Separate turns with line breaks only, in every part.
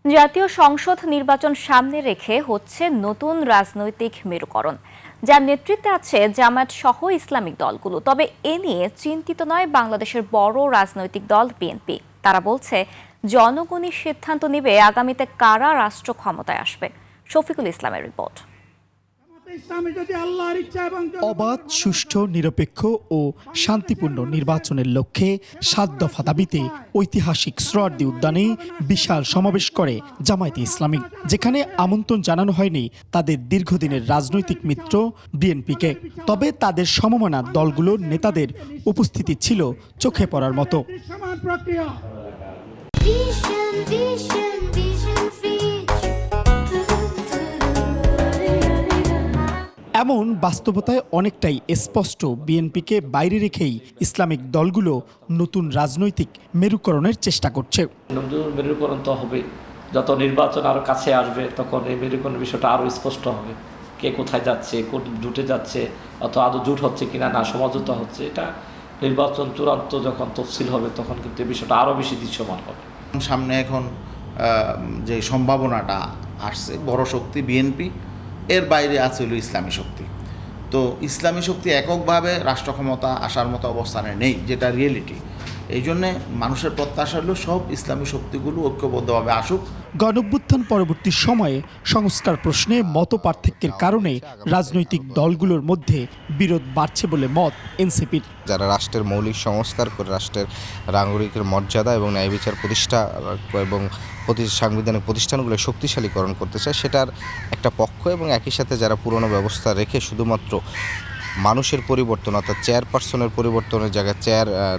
জাতীয় সংসদ নির্বাচন সামনে রেখে হচ্ছে নতুন রাজনৈতিক মেরুকরণ, যার নেতৃত্বে আছে জামায়াত সহ ইসলামিক দলগুলো। তবে এ নিয়ে চিন্তিত নয় বাংলাদেশের বড় রাজনৈতিক দল বিএনপি। তারা বলছে জনগণই সিদ্ধান্ত নেবে আগামীতে কারা রাষ্ট্র ক্ষমতায় আসবে। শফিকুল ইসলামের রিপোর্ট।
অবাধ, সুষ্ঠু, নিরপেক্ষ ও শান্তিপূর্ণ নির্বাচনের লক্ষ্যে ৭ দফা দাবিতে ঐতিহাসিক সোহরাওয়ার্দী উদ্যানে বিশাল সমাবেশ করে জামায়াতে ইসলামী, যেখানে আমন্ত্রণ জানানো হয়নি তাদের দীর্ঘদিনের রাজনৈতিক মিত্র বিএনপিকে। তবে তাদের সমমনা দলগুলোর নেতাদের উপস্থিতি ছিল চোখে পড়ার মতো। এমন বাস্তবতায় অনেকটাই স্পষ্ট বিএনপিকে বাইরে রেখেই ইসলামিক দলগুলো নতুন রাজনৈতিক মেরুকরণের চেষ্টা করছে।
নতুন মেরুকরণ তো হবে, যত নির্বাচন আরো কাছে আসবে তখন এই মেরুকরণের বিষয়টা আরো স্পষ্ট হবে। কে কোথায় যাচ্ছে, কোন জুটে যাচ্ছে, অত আদৌ জুট হচ্ছে কিনা, না সমঝোতা হচ্ছে, এটা নির্বাচন চূড়ান্ত যখন তফসিল হবে তখন কিন্তু এই বিষয়টা আরো বেশি দৃশ্যমান হবে।
সামনে এখন যে সম্ভাবনাটা আসছে, বড় শক্তি বিএনপি, এর বাইরে আছে হলো ইসলামী শক্তি। তো ইসলামী শক্তি এককভাবে রাষ্ট্র ক্ষমতা আসার মতো অবস্থানে নেই, যেটা রিয়েলিটি। এই জন্যে মানুষের প্রত্যাশা হলো সব ইসলামী শক্তিগুলো ঐক্যবদ্ধভাবে আসুক।
গণঅভ্যুত্থান পরবর্তী সময়ে সংস্কার প্রশ্নে মত পার্থক্যের কারণে রাজনৈতিক দলগুলোর মধ্যে বিরোধ বাড়ছে বলে মত এনসিপির।
যারা রাষ্ট্রের মৌলিক সংস্কার করে রাষ্ট্রের নাগরিকের মর্যাদা এবং ন্যায় বিচার প্রতিষ্ঠা এবং সাংবিধানিক প্রতিষ্ঠানগুলো শক্তিশালীকরণ করতে চায়, সেটার একটা পক্ষ, এবং একই সাথে যারা পুরনো ব্যবস্থা রেখে শুধুমাত্র মানুষের পরিবর্তন অর্থাৎ চেয়ারপারসনের পরিবর্তনের জায়গায়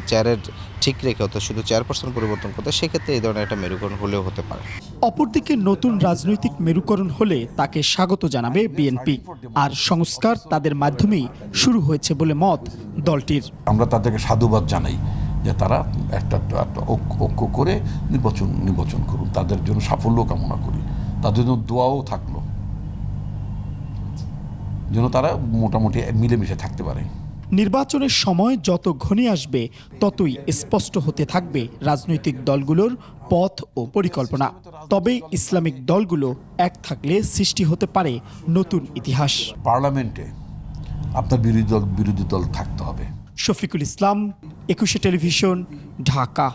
চেয়ারের ঠিক রেখে অর্থাৎ শুধু চেয়ারপারসন পরিবর্তন করতে, সেক্ষেত্রে এই ধরনের একটা মেরুকরণ হলেও হতে পারে।
অপরদিকে নতুন রাজনৈতিক মেরুকরণ হলে তাকে স্বাগত জানাবে বিএনপি, আর সংস্কার তাদের মাধ্যমেই শুরু হয়েছে বলে মত দলটির।
আমরা তাদেরকে সাধুবাদ জানাই যে তারা একটা ঐক্য করে নির্বাচন করুন, তাদের জন্য সাফল্য কামনা করি, তাদের জন্য দোয়াও থাকলো যেন তারা মোটামুটি মিলেমিশে থাকতে পারে।
নির্বাচনের সময় যত ঘনিয়ে আসবে ততই স্পষ্ট হতে থাকবে রাজনৈতিক দলগুলোর পথ ও পরিকল্পনা। তবে ইসলামিক দলগুলো এক থাকলে সৃষ্টি হতে পারে নতুন ইতিহাস।
পার্লামেন্টে আপনার বিরোধী দল থাকতে হবে।
শফিকুল ইসলাম, ২১ টেলিভিশন, ঢাকা।